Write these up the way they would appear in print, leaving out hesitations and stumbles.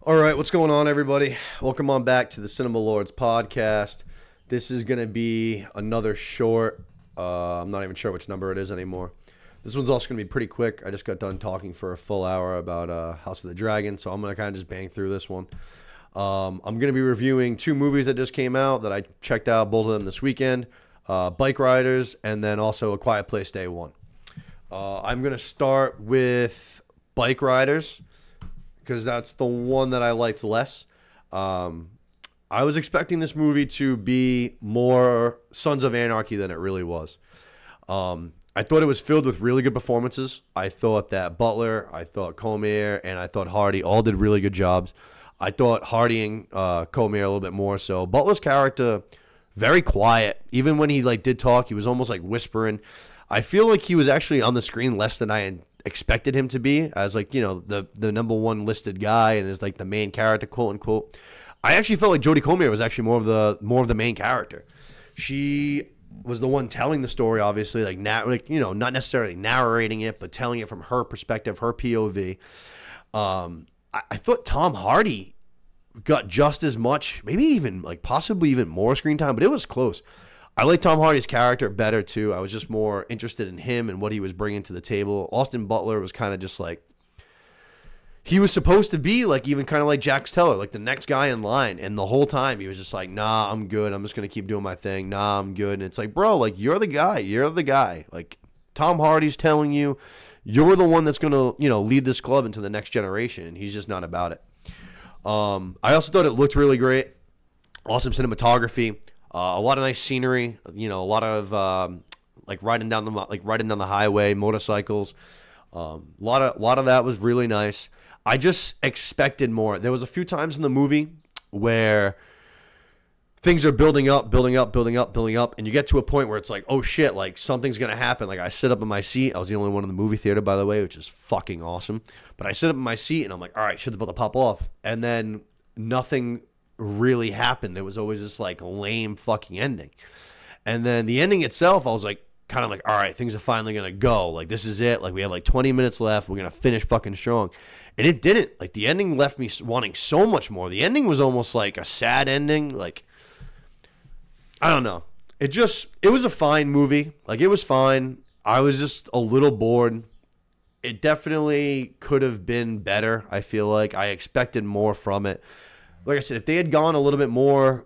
All right, what's going on, everybody? Welcome on back to the Cinema Lords podcast. This is going to be another short. I'm not even sure which number it is anymore. This one's also going to be pretty quick. I just got done talking for a full hour about House of the Dragon, so I'm going to kind of just bang through this one. I'm going to be reviewing two movies that just came out that I checked out, both of them this weekend. Bikeriders, and then also A Quiet Place Day 1. I'm going to start with Bikeriders, because that's the one that I liked less. I was expecting this movie to be more Sons of Anarchy than it really was. I thought it was filled with really good performances. I thought that Butler, I thought Comier, and I thought Hardy all did really good jobs. I thought Hardy and Comier a little bit more so. Butler's character, very quiet. Even when he did talk, he was almost like whispering. I feel like he was actually on the screen less than I had expected him to be, as the number one listed guy and is the main character, quote unquote. I actually felt like Jodie Comer was actually more of the main character. She was the one telling the story, obviously, not necessarily narrating it, but telling it from her perspective, her POV. I thought Tom Hardy got just as much, maybe even possibly even more screen time, but it was close. I like Tom Hardy's character better, too. I was just more interested in him and what he was bringing to the table. Austin Butler was kind of just he was supposed to be even kind of like Jax Teller, the next guy in line. And the whole time he was just nah, I'm good. I'm just going to keep doing my thing. Nah, I'm good. And it's bro, you're the guy. You're the guy. Tom Hardy's telling you, you're the one that's going to, lead this club into the next generation. And he's just not about it. I also thought it looked really great. Awesome cinematography. A lot of nice scenery, a lot of riding down the highway, motorcycles. A lot of that was really nice. I just expected more. There was a few times in the movie where things are building up, and you get to a point where it's oh shit, something's gonna happen. I sit up in my seat. I was the only one in the movie theater, by the way, which is fucking awesome. But I sit up in my seat and I'm all right, shit's about to pop off, and then nothing really happened. There was always this lame fucking ending, and then the ending itself, I was kind of all right, things are finally gonna go. This is it. We have 20 minutes left. We're gonna finish fucking strong, and it didn't. The ending left me wanting so much more. The ending was almost a sad ending. I don't know. It was a fine movie. It was fine. I was just a little bored. It definitely could have been better. I feel I expected more from it. Like I said, if they had gone a little bit more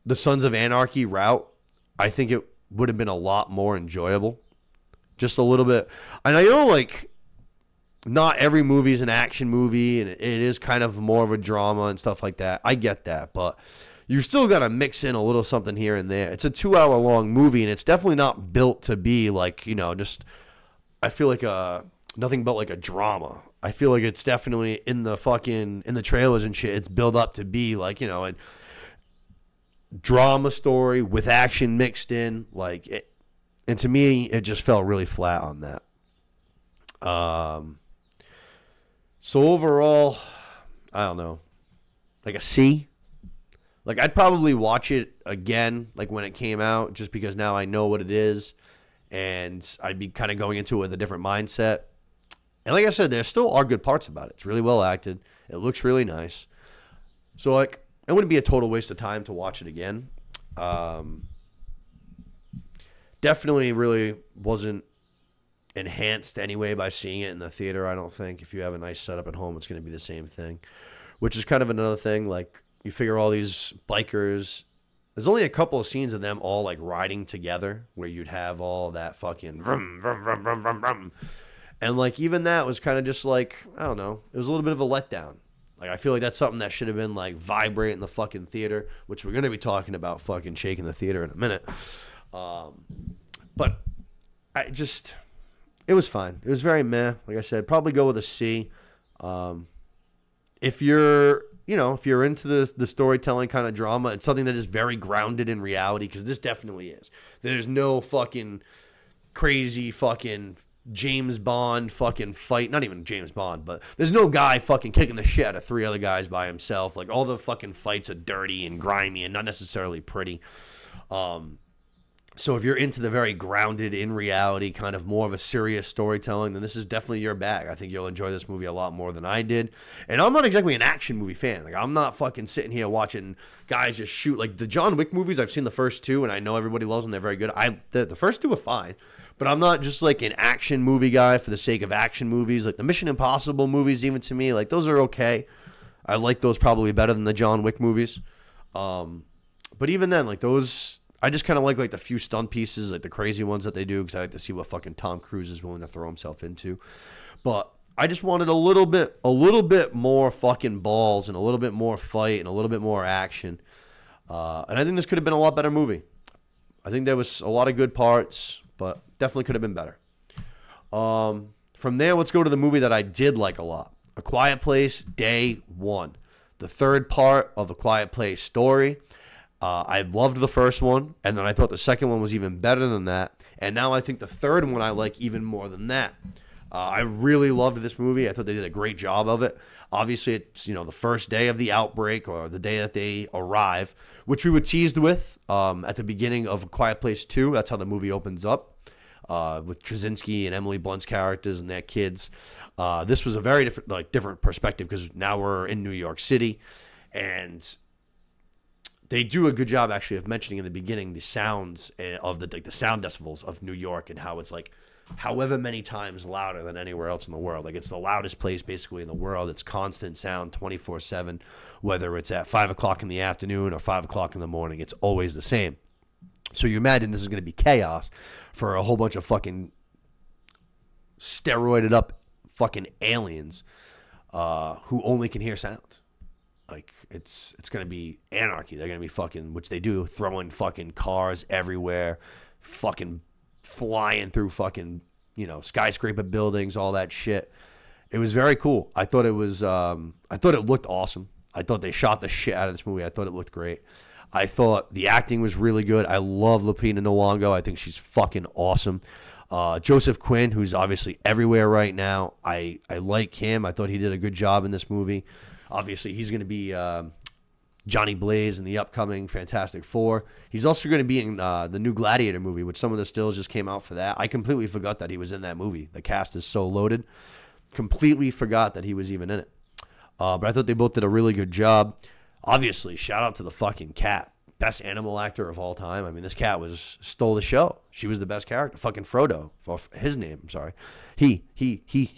the Sons of Anarchy route, I think it would have been a lot more enjoyable. Just a little bit. And I know, not every movie is an action movie, and it is kind of more of a drama and stuff like that. I get that, but you still got to mix in a little something here and there. It's a 2-hour-long movie, and it's definitely not built to be just, I feel nothing but a drama. I feel it's definitely in the trailers and shit. It's built up to be a drama story with action mixed in. And to me, it just felt really flat on that. So overall, I don't know, a C. I'd probably watch it again, when it came out, just because now I know what it is, and I'd be kind of going into it with a different mindset. And like I said, there still are good parts about it. It's really well acted. It looks really nice. So, it wouldn't be a total waste of time to watch it again. Definitely really wasn't enhanced anyway by seeing it in the theater, I don't think. If you have a nice setup at home, it's going to be the same thing. Which is kind of another thing. You figure all these bikers, there's only a couple of scenes of them all, riding together, where you'd have all that fucking vroom, vroom, vroom, vroom, vroom, vroom. And, even that was kind of just, I don't know. It was a little bit of a letdown. I feel that's something that should have been, vibrate in the fucking theater, which we're going to be talking about fucking shaking the theater in a minute. But it was fine. It was very meh. Like I said, probably go with a C. If you're into the storytelling kind of drama, it's something that is very grounded in reality, because this definitely is. There's no fucking crazy fucking James Bond fucking fight. Not even James Bond, but there's no guy fucking kicking the shit out of 3 other guys by himself. All the fucking fights are dirty and grimy and not necessarily pretty. So if you're into the very grounded in reality, kind of more of a serious storytelling, then this is definitely your bag. I think you'll enjoy this movie a lot more than I did. And I'm not exactly an action movie fan. Like, I'm not fucking sitting here watching guys just shoot. Like the John Wick movies, I've seen the first two, and I know everybody loves them. They're very good. The first two are fine. But I'm not just like an action movie guy for the sake of action movies. Like the Mission Impossible movies, even to me, like those are okay. I like those probably better than the John Wick movies. But even then, like those, I just kind of like the few stunt pieces, like the crazy ones that they do, because I like to see what fucking Tom Cruise is willing to throw himself into. But I just wanted a little bit more fucking balls and a little bit more fight and a little bit more action. And I think this could have been a lot better movie. I think there was a lot of good parts, but definitely could have been better. From there, let's go to the movie that I did like a lot. A Quiet Place, Day One. The third part of A Quiet Place story. I loved the first one, and then I thought the second one was even better than that. And now I think the third one I like even more than that. I really loved this movie. I thought they did a great job of it. Obviously, it's the first day of the outbreak or the day that they arrive, which we were teased with at the beginning of A Quiet Place 2. That's how the movie opens up with Krasinski and Emily Blunt's characters and their kids. This was a very different perspective because now we're in New York City, and they do a good job actually of mentioning in the beginning the sounds of the sound decibels of New York and how it's like however many times louder than anywhere else in the world. Like it's the loudest place basically in the world. It's constant sound 24/7, whether it's at 5 o'clock in the afternoon or 5 o'clock in the morning. It's always the same. So you imagine this is going to be chaos for a whole bunch of fucking steroided up fucking aliens who only can hear sound. Like, it's going to be anarchy. They're going to be fucking, which they do, throwing fucking cars everywhere, fucking flying through fucking, skyscraper buildings, all that shit. It was very cool. I thought it was, I thought it looked awesome. I thought they shot the shit out of this movie. I thought it looked great. I thought the acting was really good. I love Lupita Nyong'o. I think she's fucking awesome. Joseph Quinn, who's obviously everywhere right now. I like him. I thought he did a good job in this movie. Obviously, he's going to be Johnny Blaze in the upcoming Fantastic Four. He's also going to be in the new Gladiator movie, which some of the stills just came out for that. I completely forgot that he was in that movie. The cast is so loaded. Completely forgot that he was even in it. But I thought they both did a really good job. Obviously, shout out to the fucking cat. Best animal actor of all time. I mean, this cat stole the show. She was the best character. Fucking Frodo. His name, I'm sorry. He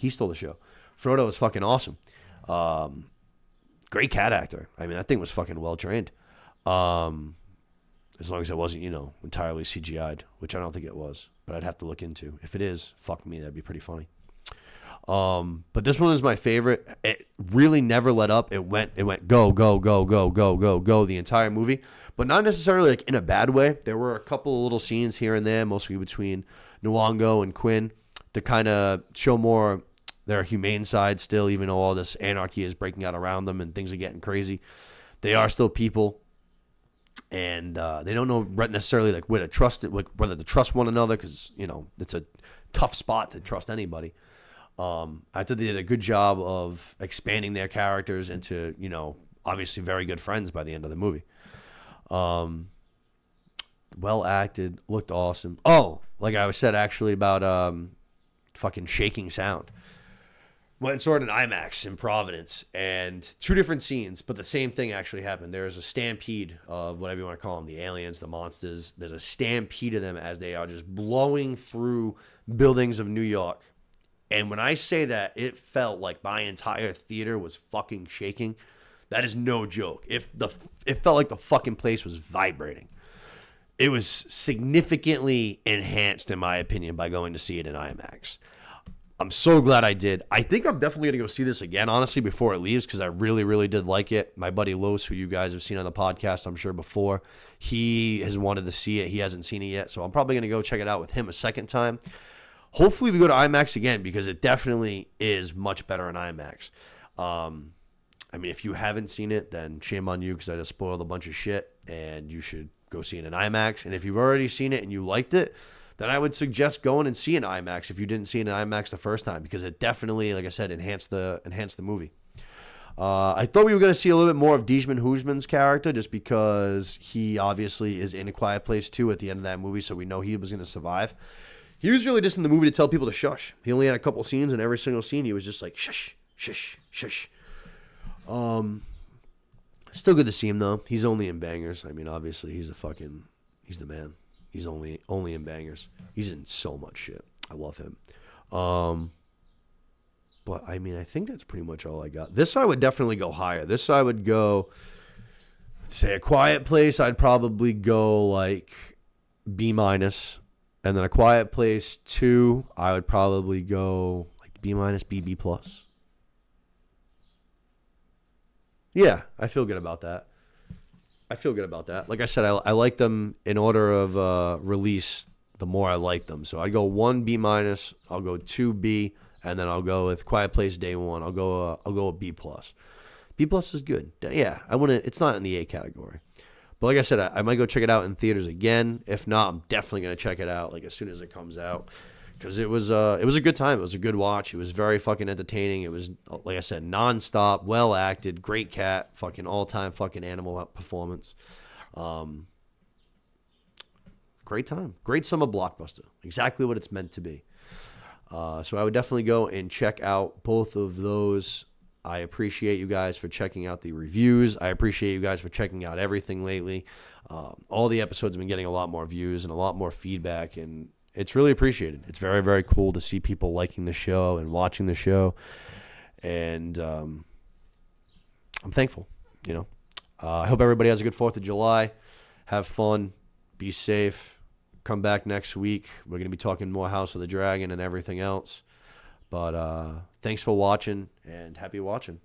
stole the show. Frodo was fucking awesome. Great cat actor. I mean, that thing was fucking well trained. As long as it wasn't, entirely CGI'd, which I don't think it was. But I'd have to look into. If it is, fuck me, that'd be pretty funny. But this one is my favorite. It really never let up. It went go, go, go, go, go, go, go the entire movie. But not necessarily like in a bad way. There were a couple of little scenes here and there, mostly between Nyong'o and Quinn, to kind of show more their humane side still, even though all this anarchy is breaking out around them and things are getting crazy. They are still people, and they don't know necessarily like whether to trust one another, because it's a tough spot to trust anybody. I thought they did a good job of expanding their characters into obviously very good friends by the end of the movie. Well acted, looked awesome. Oh, like I said actually about fucking shaking sound. Went and saw it in IMAX in Providence, and two different scenes, but the same thing actually happened. There's a stampede of whatever you want to call them, the aliens, the monsters. There's a stampede of them as they are just blowing through buildings of New York. And when I say that, it felt like my entire theater was fucking shaking. That is no joke. It felt like the fucking place was vibrating. It was significantly enhanced, in my opinion, by going to see it in IMAX. I'm so glad I did. I think I'm definitely going to go see this again, honestly, before it leaves, because I really, really did like it. My buddy Los, who you guys have seen on the podcast, I'm sure, before, he has wanted to see it. He hasn't seen it yet, so I'm probably going to go check it out with him a second time. Hopefully we go to IMAX again, because it definitely is much better in IMAX. I mean, if you haven't seen it, then shame on you, because I just spoiled a bunch of shit, and you should go see it in IMAX. And if you've already seen it and you liked it, then I would suggest going and see it in IMAX if you didn't see it in IMAX the first time, because it definitely, like I said, enhanced the movie. I thought we were going to see a little bit more of Dijman Husman's character just because he obviously is in A Quiet Place 2 at the end of that movie, so we know he was going to survive. He was really just in the movie to tell people to shush. He only had a couple scenes, and every single scene he was just like, shush, shush, shush. Still good to see him, though. He's only in bangers. I mean, obviously, he's the man. He's only in bangers. He's in so much shit. I love him. But, I mean, I think that's pretty much all I got. This I would definitely go higher. This I would go, let's say, A Quiet Place, I'd probably go, like, B-. And then A Quiet Place 2, I would probably go, like, B-, B+. Yeah, I feel good about that. Like I said, I like them in order of release. The more I like them, so I go 1 B-, I'll go 2 B, and then I'll go with Quiet Place Day 1. I'll go a B+. B+ is good. Yeah, I wouldn't. It's not in the A category, but like I said, I might go check it out in theaters again. If not, I'm definitely gonna check it out like as soon as it comes out. Because it was a good time. It was a good watch. It was very fucking entertaining. It was, like I said, nonstop, well acted, great cat, fucking all-time fucking animal performance. Great time. Great summer blockbuster. Exactly what it's meant to be. So I would definitely go and check out both of those. I appreciate you guys for checking out the reviews. I appreciate you guys for checking out everything lately. All the episodes have been getting a lot more views and a lot more feedback, and it's really appreciated. It's very, very cool to see people liking the show and watching the show. And I'm thankful, you know. I hope everybody has a good 4th of July. Have fun. Be safe. Come back next week. We're going to be talking more House of the Dragon and everything else. But thanks for watching, and happy watching.